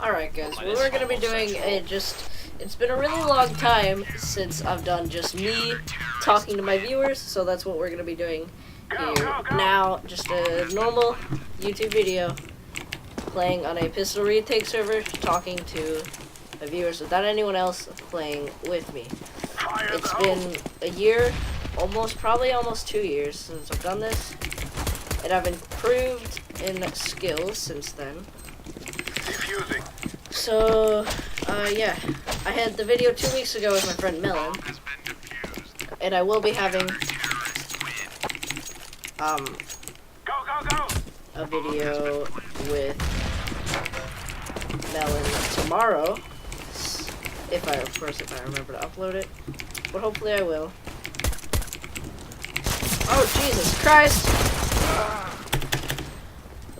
Alright guys, what we're gonna be doing it's been a really long time since I've done just me talking to my viewers, so that's what we're gonna be doing here now. Just a normal YouTube video playing on a pistol retake server, talking to my viewers without anyone else playing with me. It's been a year, probably almost 2 years since I've done this, and I've improved in skills since then. So, yeah, I had the video 2 weeks ago with my friend Melon, and I will be having, a video with Melon tomorrow, if I remember to upload it, but hopefully I will. Oh, Jesus Christ!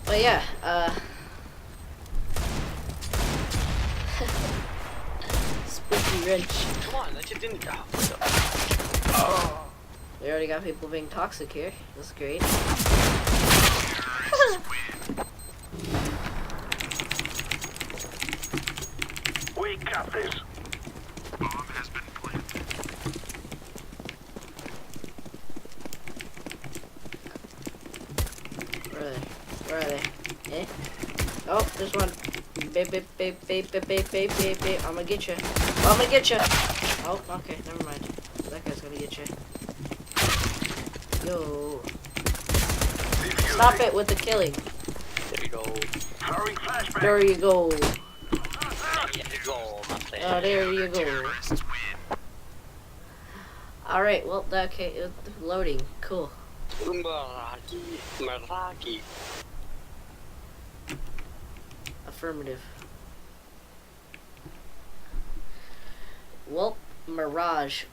But yeah, spooky wrench. Come on, that shit didn't go. Oh. We already got people being toxic here. That's great. We got this. Bomb has been planted. Where are they? Eh? Oh, there's one. Babe. I'm gonna get you. I'm gonna get you. Oh, okay, never mind. That guy's gonna get you. Yo. Stop it with the killing. There you go. There you go. There you go, my friend. Oh, there you go. Alright, well, okay, loading. Cool. Meraki. Affirmative. Well, Mirage.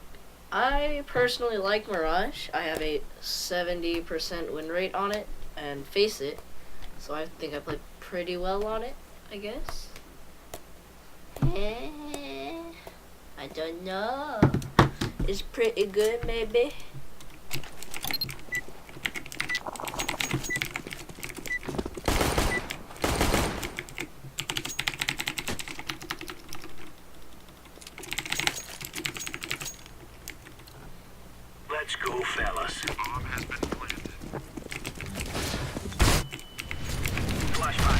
I personally like Mirage. I have a 70% win rate on it, and Face It, so I think I played pretty well on it, I guess. I don't know. It's pretty good, maybe. Let's go, fellas. Bomb has been planted. Flashbang.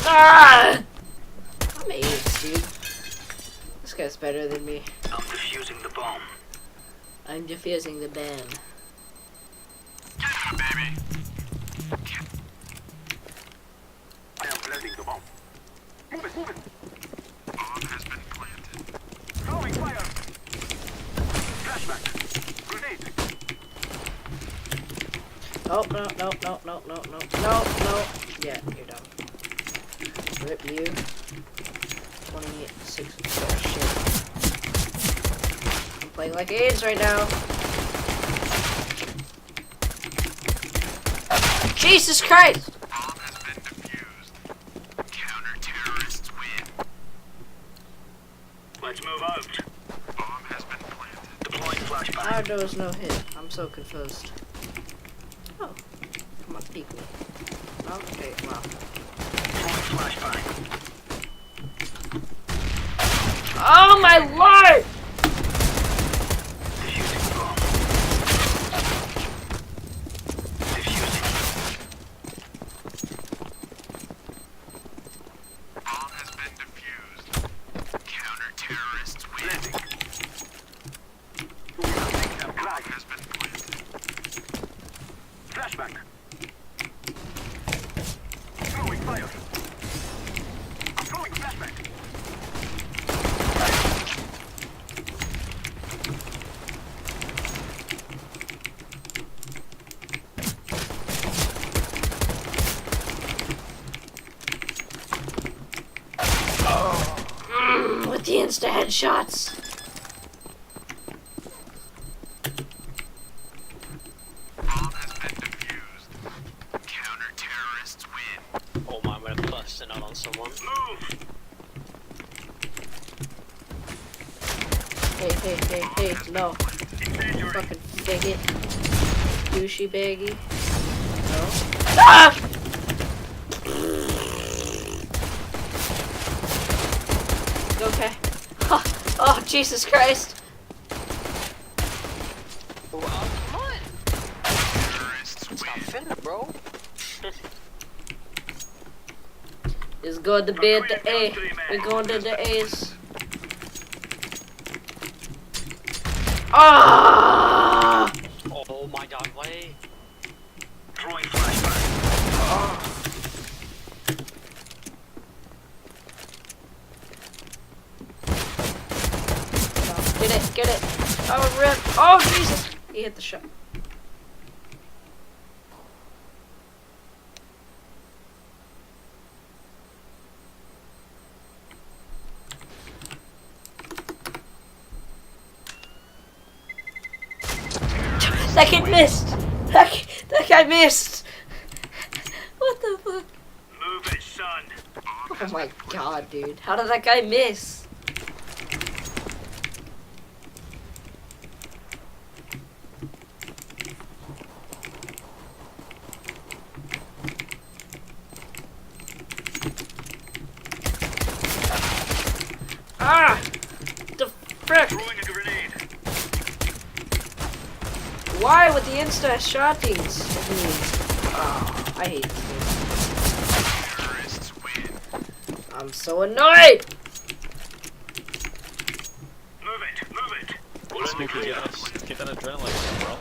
Ah! I'm AIDS, dude. This guy's better than me. I'm defusing the bomb. I'm defusing the ban. Get him, baby. I am planting the bomb. Move it. Bomb has been planted. Throwing fire. Flashback. Grenade. Oh, no. Yeah, you're done. Rip you. 26. Oh, shit. I'm playing like AIDS right now. Jesus Christ! Bomb has been defused. Counter-terrorists win. Let's move out. Bomb has been planted. Deploying flashbang. How there was no hit? I'm so confused. Oh. Come on, peek me. Okay, wow. Deploying flashbang. Oh my lord! Defusing the bomb. Defusing. Bomb has been defused. Counter-terrorists win. Landing. Bomb has been planted. Flashbang. Throwing fire. I'm throwing flashbang. With the insta headshots. Bomb has been defused. Counter-terrorists win. Oh my, I'm gonna bust. ran out on someone. Hey, no. Fucking bigot. Douchey baggy. No. Ah! Okay. Oh, Jesus Christ. Well, come on. Stop finna, bro. It's going to be at the A. We're going to the A's. Ah! Oh my god, way. Throwing flashbang. Get it. Oh, rip. Oh, Jesus. He hit the shot. That kid missed. That guy missed. What the fuck? Move it, son. Oh my god, dude. How did that guy miss? Ah! The frick! Throwing a grenade. Why with the insta shotties? Oh, I hate this game. I'm so annoyed! Move it. Let's get that adrenaline, bro.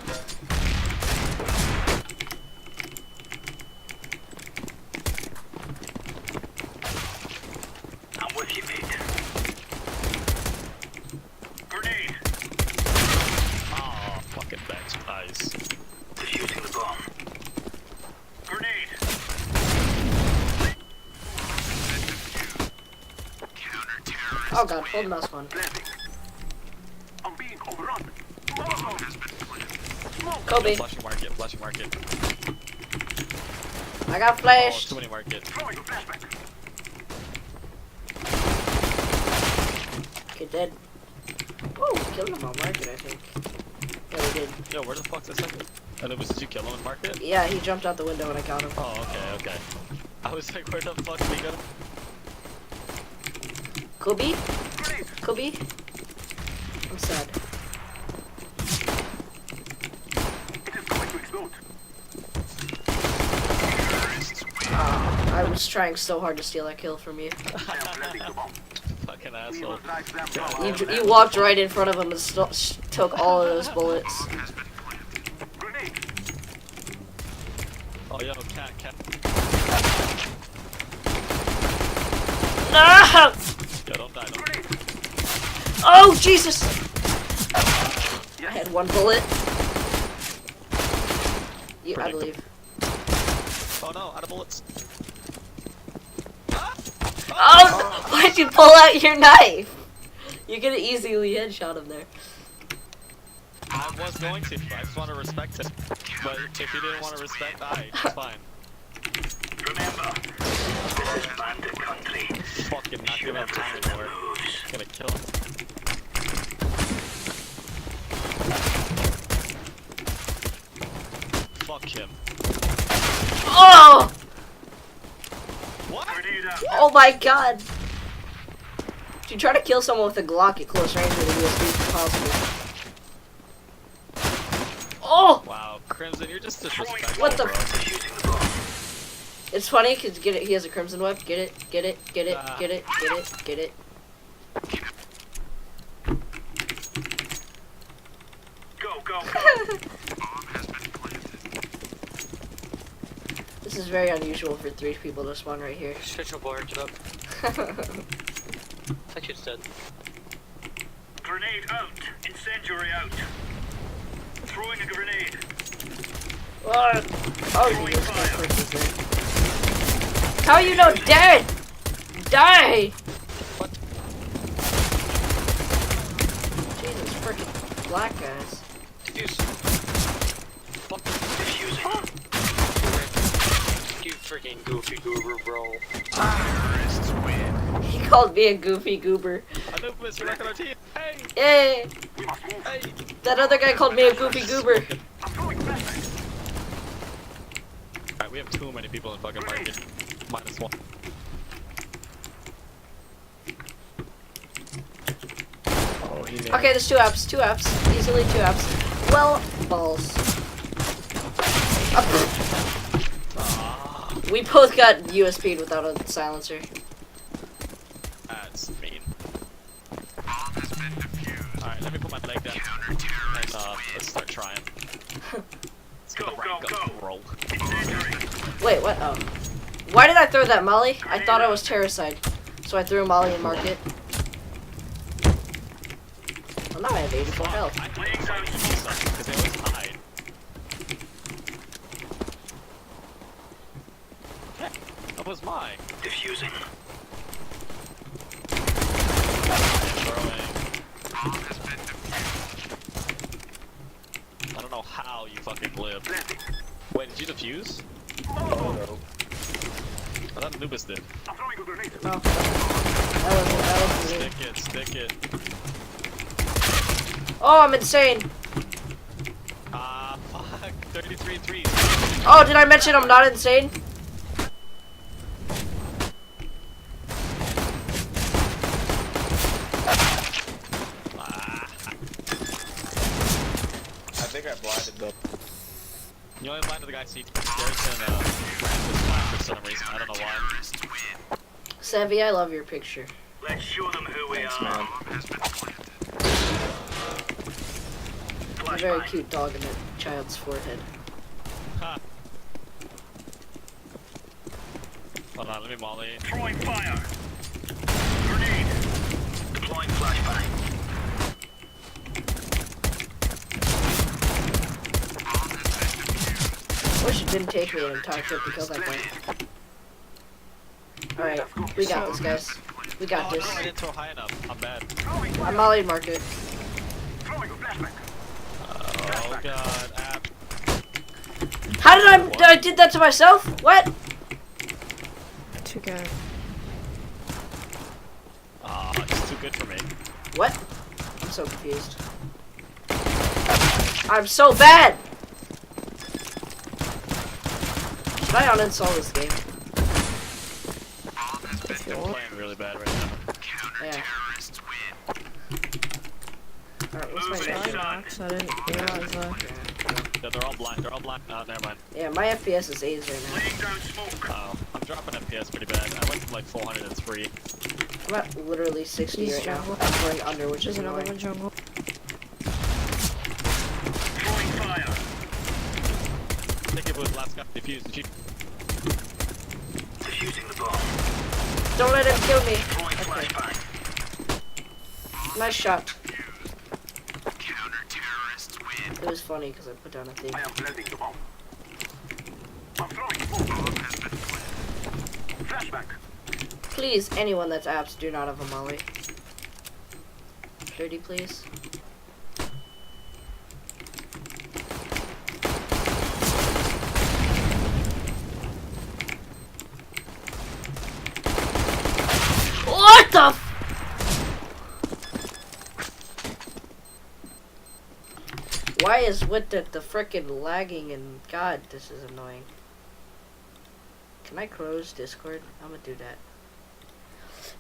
I'm with you, mate. Grenade. Oh, fucking thanks, nice. Defusing the bomb. Grenade. Oh god, hold mouse one. Landing. I'm being overrun. Kobe, Flashing market. I got Oh, flashed. too many market. Throwing a flashbang. Okay, dead. Oh, we killed him on market, I think. Yeah, we did. Yo, where the fuck's the second? And did you kill him in market? Yeah, he jumped out the window and I got him. Oh, okay. I was like, where the fuck did he go? Kobe? I'm sad. It is going to explode. I was trying so hard to steal that kill from you. I am planting the bomb. Fucking We asshole. must light them power. You walked right in front of him and took all of those bullets. Grenade. Oh, yo, cat. No! Yo, don't die. Grenade. Oh, Jesus! I had one bullet. I believe. Oh no, out of bullets. Oh! Why'd you pull out your knife? You could have easily headshot him there. I was going to, but I just want to respect it. But if you didn't want to respect, it's fine. Remember, this is bandit country. Fucking not gonna have time anymore. Gonna kill him. Fuck him. Oh! What? Grenade out. Oh my god! If you try to kill someone with a Glock at close range with a USB, it's possible. Oh! Wow, Crimson, you're just disrespectful, What the bro. Defusing the bomb. It's funny because he has a crimson whip. Get it. Go. This is very unusual for 3 people to spawn right here. Shut your board, get up. That shit's dead. Grenade out. Incendiary out. Throwing a grenade. What? Oh, you just got first there. How are you not dead? Die! What? Jesus, freaking black guys. Defuse. Fuck. Defusing. You freaking goofy goober, bro. Terrorists win. He called me a goofy goober. Anubis, you're back on our team. Hey! Yay! We must move. Hey! That other guy called me a goofy goober. I'm throwing a flashbang. Alright, we have too many people in fucking market. -1. Oh, email. Okay, there's two apps. Easily two apps. Well, balls. We both got USP'd without a silencer. That's mean. Bomb has been defused. Alright, let me put my leg down. And let's start trying. Let's get the rank up, bro. Wait, what? Oh. Why did I throw that molly? I thought I was Terracide. So I threw a molly in market. Well, now I have 84 health. I hate because they always hide. Heck, that was mine. Diffusing. Throwing. Bomb has been defused. I don't know how you fucking live. Planting. Wait, did you defuse? Oh, no. I thought Anubis did. I'm throwing a grenade. Oh. That was me. Stick it. Oh, I'm insane. Ah, fuck. 33 threes. Oh, did I mention I'm not insane? Ah. I think I blinded them. You only blinded the guy CT. Garrison was blind for some reason. I don't know why. Terrorists win. Savvy, I love your picture. Let's show them who we Thanks, are. man. Bomb has been planted. A very cute dog in a child's forehead. Ha. Hold on, let me molly. Throwing fire. Grenade. Deploying flashbang. Bomb has been defused. Wish it didn't take me an entire trip to kill that guy. Alright, we got this, guys. We got Oh this. no, I didn't throw high enough. I'm bad. Throwing I'm fire. molly market. Throwing a flashbang. Oh god, app. How did I did that to myself? What? Too good. Ah, it's too good for me. What? I'm so confused. I'm so bad! Should I uninstall this game? Bomb has been If you I'm want. playing really bad right now. Yeah. Terrorists win. Alright, what's my Move it. name? Max, I didn't realize that. Yeah, they're all blind. They're all blind. Oh, never mind. Yeah, my FPS is 8s right Laying down smoke. Oh, I'm dropping FPS pretty bad. I went from like 403. now. I'm at literally 60 He's right now. jungle. I'm going under, which is There's another annoying. one jungle. Throwing fire. Take it with last guy. Defuse. Defusing the bomb. Don't let him kill me. Throwing flashbang. Nice shot. Counter-terrorists win. It was funny because I put down a thing. I am planting the bomb. I'm throwing smoke. Bomb has been planted. Flashbang. Please, anyone that's apps, do not have a molly. 30, please. What the f- Why is with the frickin' lagging and god, this is annoying. Can I close Discord? I'm gonna do that.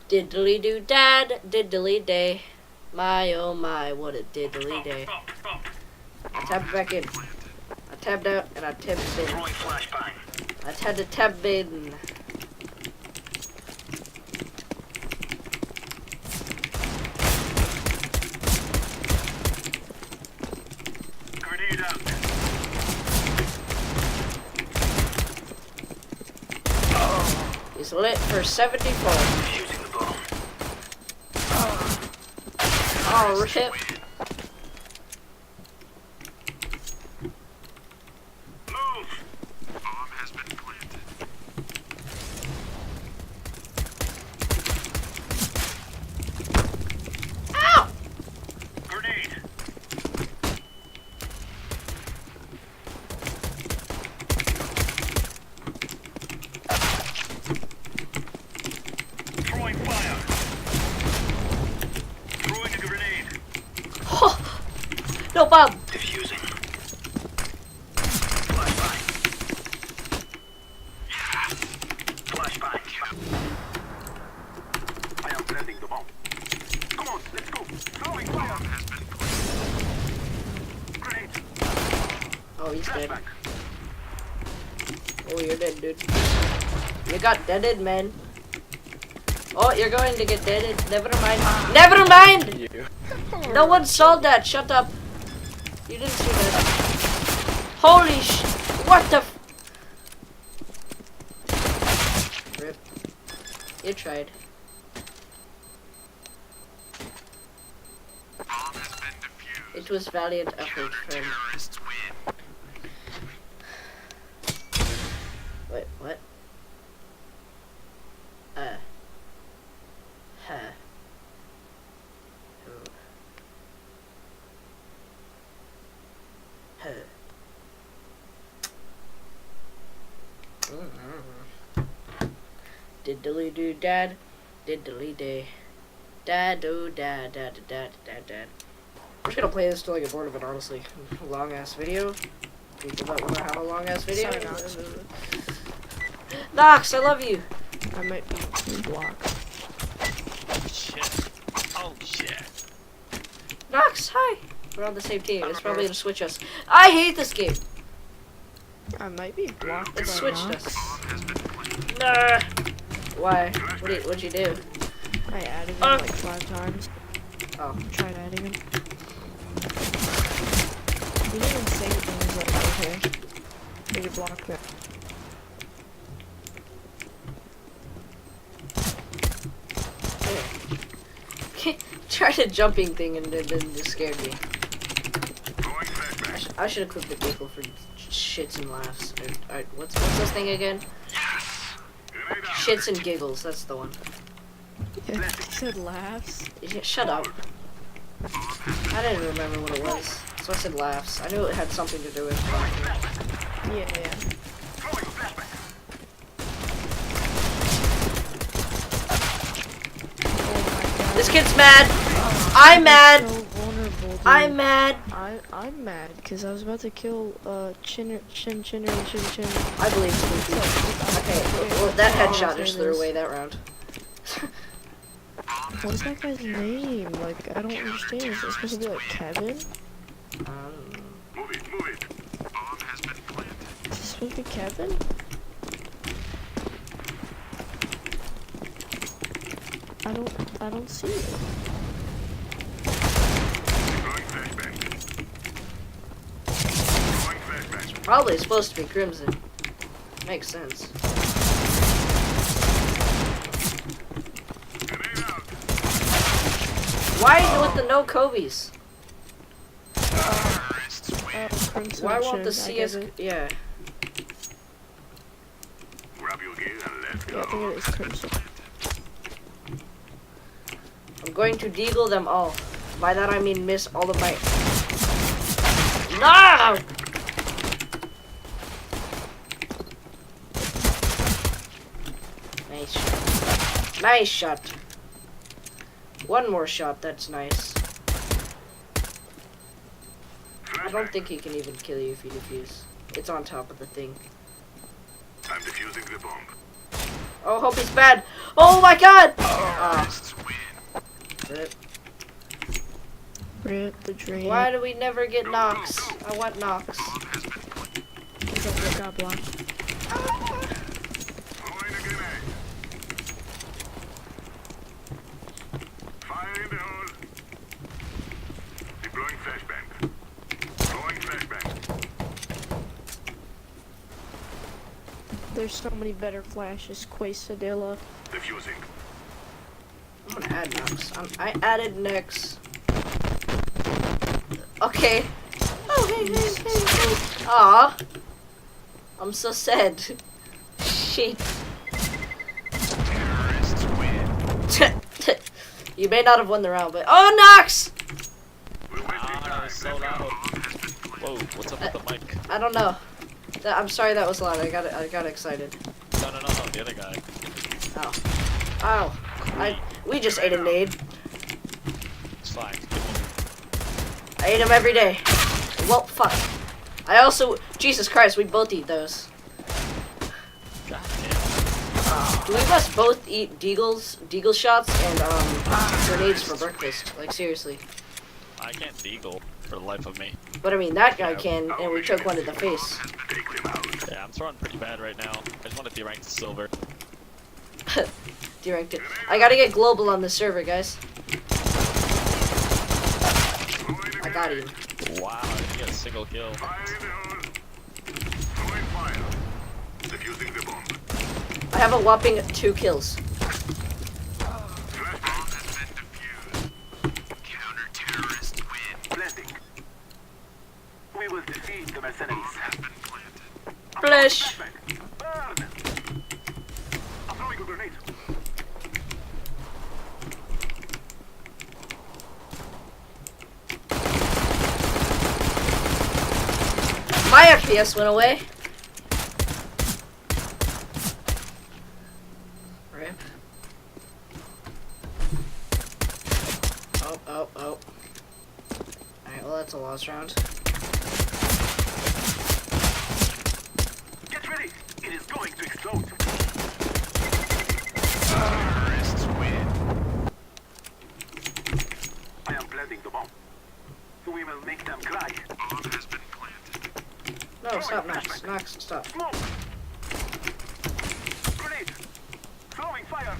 Diddly doo dad, diddly day. My oh my, what a diddly day. Stop, stop. I tapped back in. I tabbed out and I tabbed in. Throwing flashbang. I had to tab in. Grenade out. He's lit for 74. Defusing the bomb. Oh, rip. Move. Bomb has been planted. Ow! Grenade. bomb. Diffusing. Flashbang. I am planting the bomb. Come on, let's go. Throwing fire. Grenade. Oh, he's dead. Flashbang. Oh, you're dead, dude. You got deaded, man. Oh, you're going to get deaded. Never mind. Never mind! You. No one saw that. Shut up. You didn't see that. Holy sh... What the f... Rip. You tried. It was valiant effort, friend. Wait, what? Huh. Who? Huh. Diddly doo dad, diddly day, dad do dad dad dad dad dad. I'm just gonna play this till I get bored of it. Honestly, long ass video. People that wanna have a long ass video. Sorry, Nox. Nox, I love you. I might be blocked. Shit. Oh shit. Nox, hi. We're on the same team. It's probably gonna switch us. I hate this game. I might be blocked. It by switched Nox. us. Nah. Why? What'd you do? I added him like 5 times. Oh. Tried adding him. He didn't even say anything. He was like, okay. They could block that. Tried a jumping thing and then just scared me. I should have clicked the giggle for shits and laughs. Alright, what's this thing again? Shits and giggles, that's the one. Yeah, he said laughs. Yeah, shut up. I didn't remember what it was, so I said laughs. I knew it had something to do with laughing. Yeah. Oh my god. This kid's mad! I'm mad! So vulnerable, dude. I'm mad! I'm mad because I was about to kill Chin. I believe Spooky. Okay, well that headshot just threw away that round. What is that guy's name? Like, I don't understand. Is it supposed to be like Kevin? Is Move it, move it. it supposed to be Kevin? I don't see it. Probably supposed to be Crimson. Makes sense. Why with the no Kobe's? Crimson Why won't the Chin, I get CS? it. Yeah. Grab your gear and let's Yeah, I think it is Crimson. I'm going to deagle them all. By that I mean miss all of my... No! Nice shot. Nice shot. One more shot, that's nice. I don't think he can even kill you if you defuse. It's on top of the thing. I'm defusing the bomb. Oh, hope he's bad. Oh my god! Ah. Rip. Rip the dream. Why do we never get Nox? I want Nox. Because I got blocked. Throwing a grenade. Fire in the hole. Deploying flashbang. Throwing flashbang. There's so many better flashes. Quesadilla. Defusing. I'm gonna add Nox. I added Nix. Okay. Oh, hey. Aw. I'm so sad. Shit. You may not have won the round, but oh, Nox! Ah, that was so loud. Whoa, what's up with the mic? I don't know. I'm sorry that was loud. I got excited. No, the other guy. Oh. We just ate a nade. It's fine. I eat them every day. well, fuck. I also, Jesus Christ, we both eat those. God damn. We must both eat deagle shots and grenades for breakfast. Like seriously. I can't deagle for the life of me. But I mean, that guy can, and we took one to the face. Yeah, I'm throwing pretty bad right now. I just want to D-rank to silver. D-ranked it. I gotta get global on this server, guys. I got him. Wow, I didn't get a single kill. I have a whopping 2 kills. Counter-terrorist win. Planting. We will defeat the mercenaries. Flash. Burn! I'm throwing a grenade. My FPS went away. Rip. Oh. Alright, well that's a lost round. Get ready! It is going to explode. Terrorists win. I am planting the bomb. We will make them cry. Bomb has been planted. No, stop, Max. Max, stop. Smoke! Grenade! Throwing fire!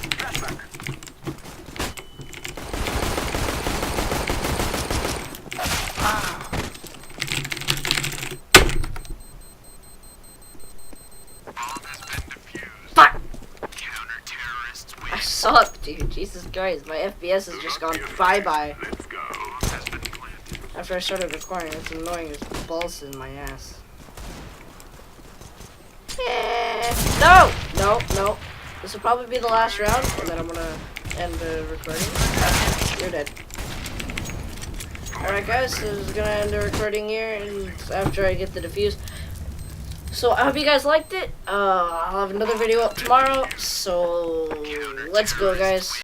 Flashback! Bomb has been defused. Fuck! Counter-terrorists win. I suck, dude. Jesus Christ, my FPS has just gone bye-bye. Let's go. Bomb has been planted. After I started recording, it's annoying as balls in my ass. No! This will probably be the last round, and then I'm gonna end the recording. You're dead. Alright guys, so this is gonna end the recording here, and after I get the defuse. So I hope you guys liked it. I'll have another video up tomorrow, so let's go guys.